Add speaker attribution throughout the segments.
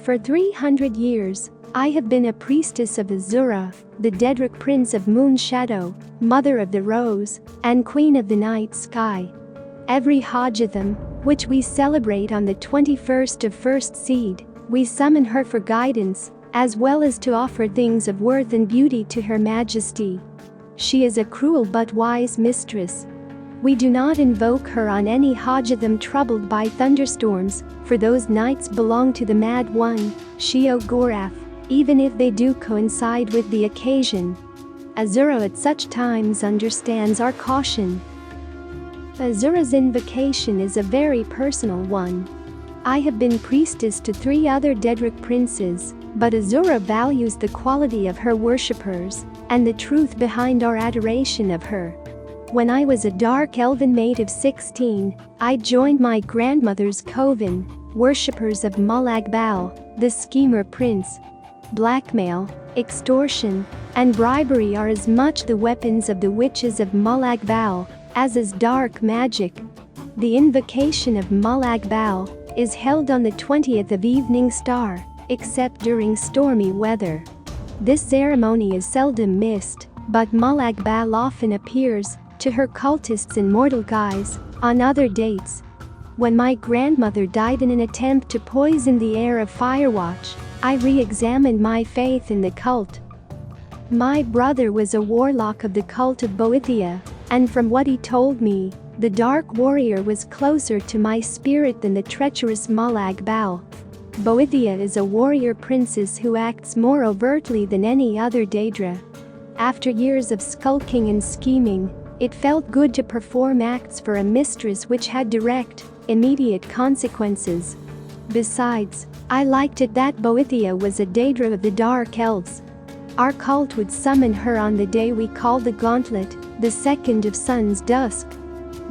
Speaker 1: For 300 years, I have been a priestess of Azura, the deadric prince of moon shadow, mother of the rose, and queen of the night sky. Every Hajjatham, which we celebrate on the 21st of first seed, we summon her for guidance, as well as to offer things of worth and beauty to Her Majesty. She is a cruel but wise mistress. We do not invoke her on any Hajjatham troubled by thunderstorms, for those nights belong to the Mad One, Shio-Gorath, even if they do coincide with the occasion. Azura at such times understands our caution. Azura's invocation is a very personal one. I have been priestess to 3 other deadric princes, but Azura values the quality of her worshippers and the truth behind our adoration of her. When I was a dark elven maid of 16, I joined my grandmother's coven, worshippers of Molag Bal, the schemer prince. Blackmail, extortion, and bribery are as much the weapons of the witches of Molag Bal as is dark magic. The invocation of Molag Bal is held on the 20th of Evening Star, except during stormy weather. This ceremony is seldom missed, but Molag Bal often appears to her cultists in mortal guise on other dates. When my grandmother died in an attempt to poison the air of Firewatch, I re-examined my faith in the cult. My brother was a warlock of the cult of Bowidia, and from what he told me, the dark warrior was closer to my spirit than the treacherous Molag Bal. Bowidia is a warrior princess who acts more overtly than any other Daedra. After years of skulking and scheming, it felt good to perform acts for a mistress which had direct, immediate consequences. Besides, I liked it that Bowidia was a Daedra of the Dark Elves. Our cult would summon her on the day we called the Gauntlet, the 2nd of Sun's dusk.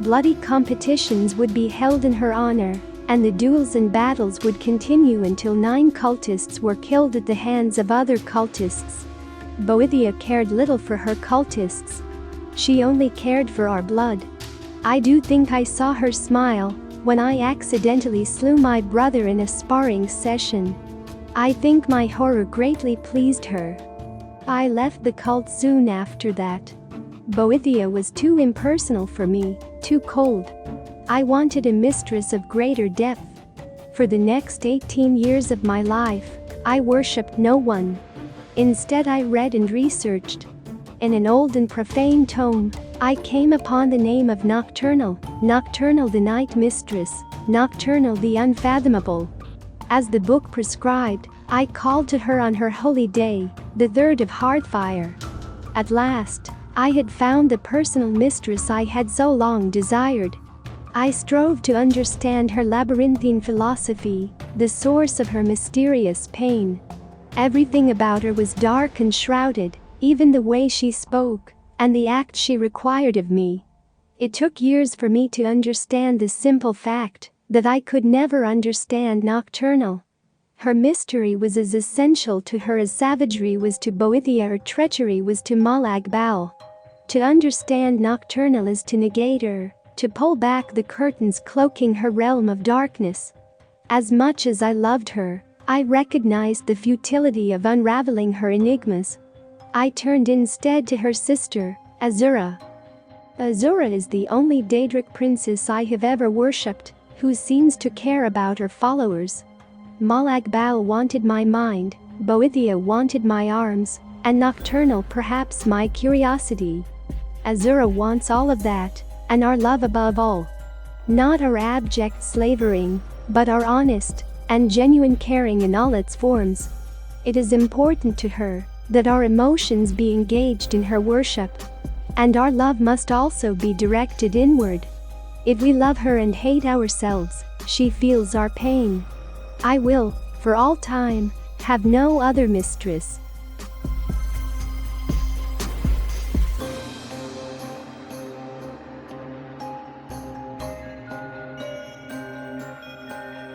Speaker 1: Bloody competitions would be held in her honor, and the duels and battles would continue until 9 cultists were killed at the hands of other cultists. Bowidia cared little for her cultists. She only cared for our blood. I do think I saw her smile when I accidentally slew my brother in a sparring session. I think my horror greatly pleased her. I left the cult soon after that. Bowidia was too impersonal for me, too cold. I wanted a mistress of greater depth. For the next 18 years of my life, I worshipped no one. Instead, I read and researched. In an old and profane tome, I came upon the name of Nocturnal, Nocturnal the Night Mistress, Nocturnal the Unfathomable. As the book prescribed, I called to her on her holy day, the 3rd of Hearthfire. At last, I had found the personal mistress I had so long desired. I strove to understand her labyrinthine philosophy, the source of her mysterious pain. Everything about her was dark and shrouded, even the way she spoke, and the act she required of me. It took years for me to understand the simple fact that I could never understand Nocturnal. Her mystery was as essential to her as savagery was to Bowidia or treachery was to Molag Bal. To understand Nocturnal is to negate her, to pull back the curtains cloaking her realm of darkness. As much as I loved her, I recognized the futility of unraveling her enigmas. I turned instead to her sister, Azura. Azura is the only Daedric princess I have ever worshipped who seems to care about her followers. Molag Bal wanted my mind, Bowidia wanted my arms, and Nocturnal perhaps my curiosity. Azura wants all of that, and our love above all. Not our abject slavering, but our honest and genuine caring in all its forms. It is important to her that our emotions be engaged in her worship. And our love must also be directed inward. If we love her and hate ourselves, she feels our pain. I will, for all time, have no other mistress.